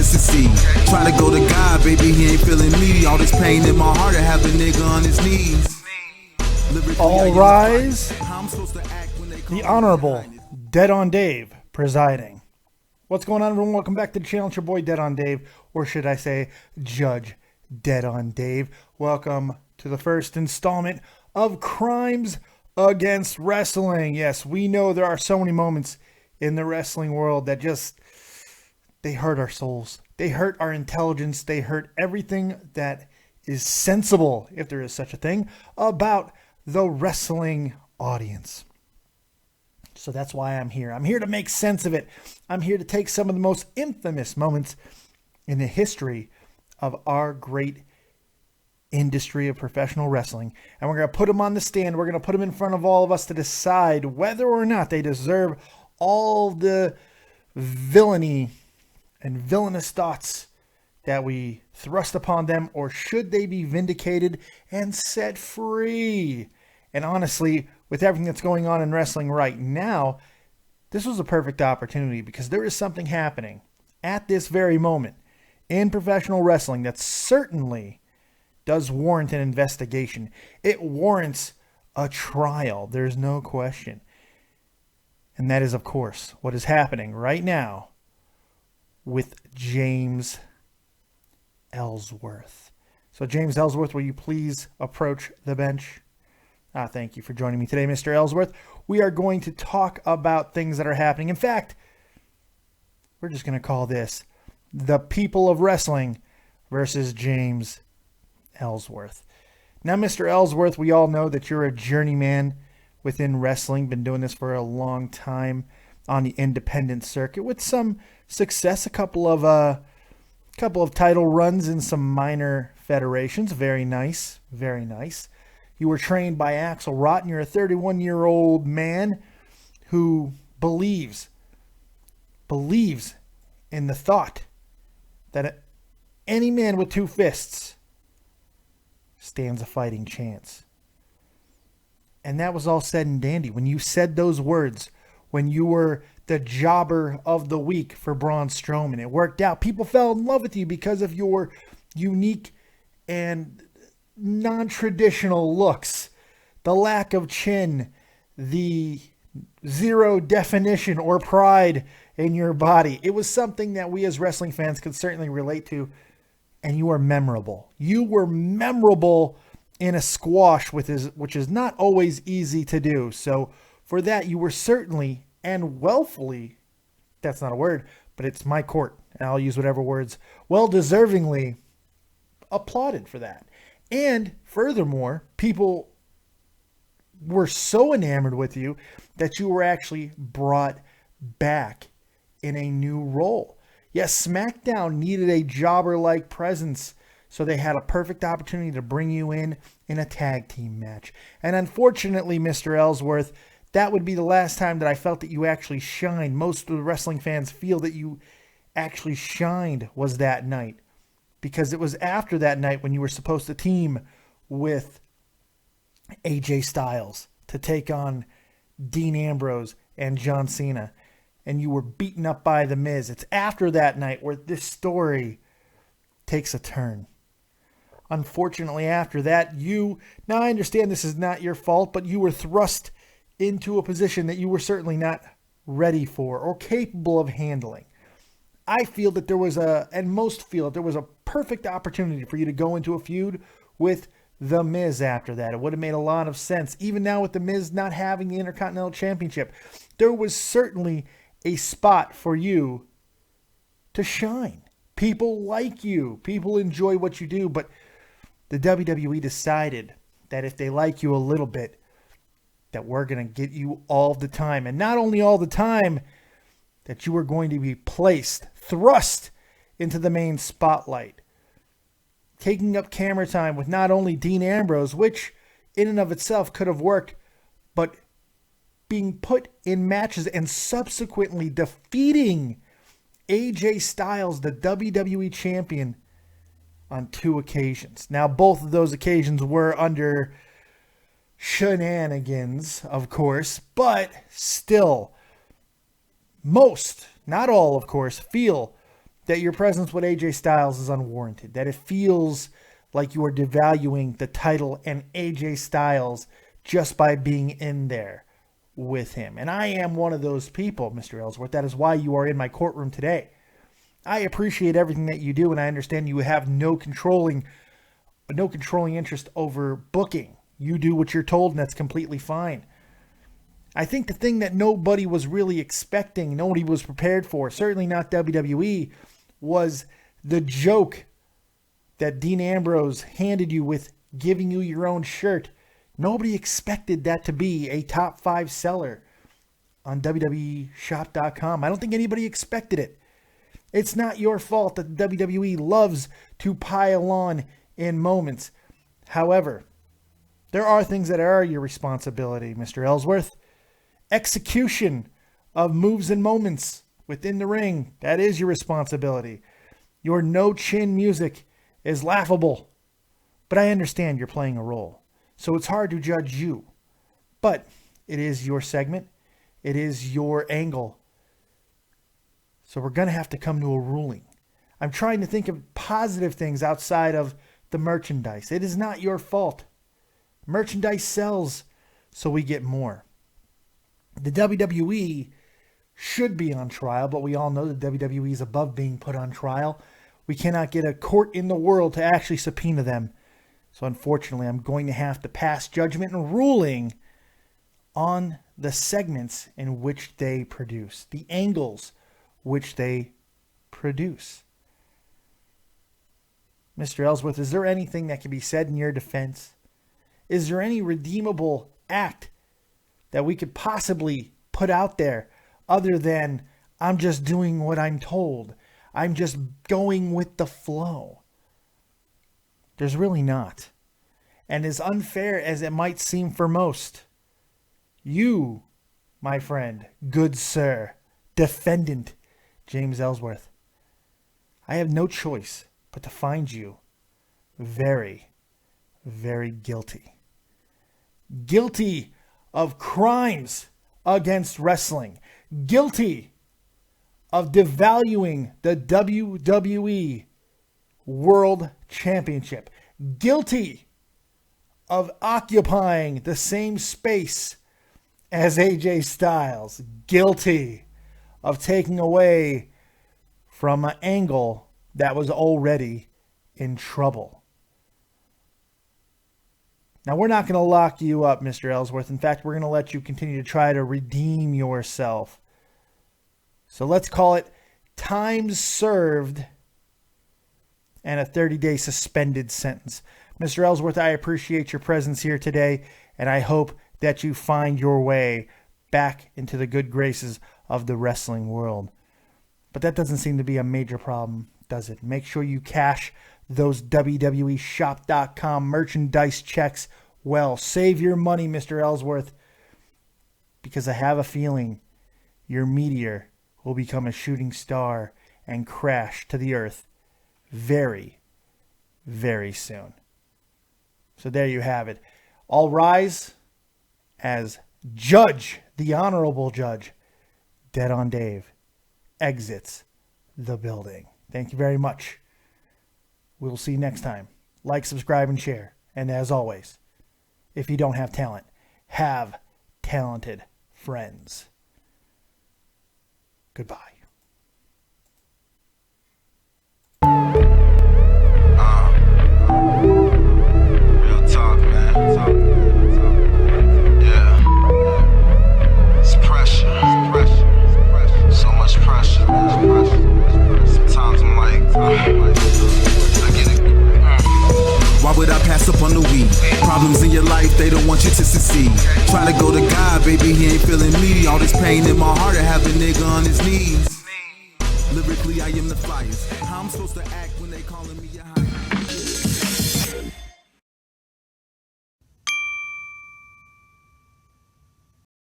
succeed. Try to go to God, baby, he ain't feeling me. All this pain in my heart, I have the nigga on his knees. All rise. The Honorable Dead on Dave presiding. What's going on, everyone? Welcome back to the channel. It's your boy Dead on Dave, or should I say Judge Dead on Dave. Welcome to the first installment of Crimes Against Wrestling. Yes, we know there are so many moments in the wrestling world that just, they hurt our souls. They hurt our intelligence. They hurt everything that is sensible, if there is such a thing, about the wrestling audience. So that's why I'm here. I'm here to make sense of it. I'm here to take some of the most infamous moments in the history of our great industry of professional wrestling, and we're going to put them on the stand. We're going to put them in front of all of us to decide whether or not they deserve all the villainy and villainous thoughts that we thrust upon them, or should they be vindicated and set free? And honestly, with everything that's going on in wrestling right now, this was a perfect opportunity, because there is something happening at this very moment in professional wrestling that certainly does warrant an investigation. It warrants a trial. There's no question. And that is, of course, what is happening right now with James Ellsworth. So, James Ellsworth, will you please approach the bench? Thank you for joining me today, Mr. Ellsworth. We are going to talk about things that are happening. In fact, we're just going to call this the people of wrestling versus James Ellsworth. Now, Mr. Ellsworth, we all know that you're a journeyman within wrestling. Been doing this for a long time on the independent circuit with some success. A couple of title runs in some minor federations. Very nice. Very nice. You were trained by Axel Rotten. You're a 31-year-old man who believes in the thought that any man with two fists stands a fighting chance. And that was all said and dandy. When you said those words, when you were the jobber of the week for Braun Strowman, it worked out. People fell in love with you because of your unique and non-traditional looks, the lack of chin, the zero definition or pride in your body. It was something that we as wrestling fans could certainly relate to, and you were memorable. You were memorable in a squash, which is not always easy to do. So for that, you were certainly and willfully, that's not a word, but it's my court, and I'll use whatever words, well-deservingly applauded for that. And furthermore, people were so enamored with you that you were actually brought back in a new role. Yes, SmackDown needed a jobber-like presence, so they had a perfect opportunity to bring you in a tag team match. And unfortunately, Mr. Ellsworth, that would be the last time that I felt that you actually shined. Most of the wrestling fans feel that you actually shined was that night, because it was after that night when you were supposed to team with AJ Styles to take on Dean Ambrose and John Cena, and you were beaten up by The Miz. It's after that night where this story takes a turn. Unfortunately, after that, now I understand this is not your fault, but you were thrust into a position that you were certainly not ready for or capable of handling. I feel that there was most feel that there was a perfect opportunity for you to go into a feud with The Miz after that. It would have made a lot of sense. Even now with The Miz not having the Intercontinental Championship, there was certainly a spot for you to shine. People like you. People enjoy what you do, but the WWE decided that if they like you a little bit, that we're going to get you all the time. And not only all the time, that you were going to be thrust into the main spotlight, taking up camera time with not only Dean Ambrose, which in and of itself could have worked, but being put in matches and subsequently defeating AJ Styles, the WWE champion, on 2 occasions. Now, both of those occasions were under shenanigans, of course, but still, most, not all, of course, feel that your presence with AJ Styles is unwarranted, that it feels like you are devaluing the title and AJ Styles just by being in there with him. And I am one of those people, Mr. Ellsworth. That is why you are in my courtroom today. I appreciate everything that you do, and I understand you have no controlling interest over booking. You do what you're told, and that's completely fine. I think the thing that nobody was really expecting, nobody was prepared for, certainly not WWE, was the joke that Dean Ambrose handed you with giving you your own shirt. Nobody expected that to be a top 5 seller on WWEshop.com. I don't think anybody expected it. It's not your fault that WWE loves to pile on in moments. However, there are things that are your responsibility, Mr. Ellsworth. Execution of moves and moments within the ring, that is your responsibility. Your no-chin music is laughable, but I understand you're playing a role, so it's hard to judge you. But it is your segment. It is your angle. So we're going to have to come to a ruling. I'm trying to think of positive things outside of the merchandise. It is not your fault. Merchandise sells, so we get more. The WWE should be on trial, but we all know that WWE is above being put on trial. We cannot get a court in the world to actually subpoena them. So unfortunately, I'm going to have to pass judgment and ruling on the segments in which they produce, the angles which they produce. Mr. Ellsworth, is there anything that can be said in your defense? Is there any redeemable act that we could possibly put out there other than I'm just doing what I'm told? I'm just going with the flow. There's really not. And as unfair as it might seem for most, you, my friend, good sir, defendant James Ellsworth, I have no choice but to find you very, very guilty. Guilty of crimes against wrestling. Guilty of devaluing the WWE World Championship. Guilty of occupying the same space as AJ Styles. Guilty of taking away from an angle that was already in trouble. Now, we're not going to lock you up, Mr. Ellsworth. In fact, we're going to let you continue to try to redeem yourself. So let's call it time served and a 30-day suspended sentence. Mr. Ellsworth, I appreciate your presence here today, and I hope that you find your way back into the good graces of the wrestling world. But that doesn't seem to be a major problem, does it? Make sure you cash those WWEshop.com merchandise checks well. Save your money, Mr. Ellsworth, because I have a feeling your meteor will become a shooting star and crash to the earth very, very soon. So there you have it. All rise as Judge, the Honorable Judge, Dead on Dave, exits the building. Thank you very much. We'll see you next time. Like, subscribe, and share. And as always, if you don't have talent, have talented friends. Goodbye. Real talk, man. Yeah. It's pressure. So much pressure. Sometimes I'm like, I get it. Why would I pass up on the weed? Problems in your life, they don't want you to succeed. Trying to go to God, baby, he ain't feeling me. All this pain in my heart, I have a nigga on his knees. Lyrically, I am the flyest. How I'm supposed to act when they calling me a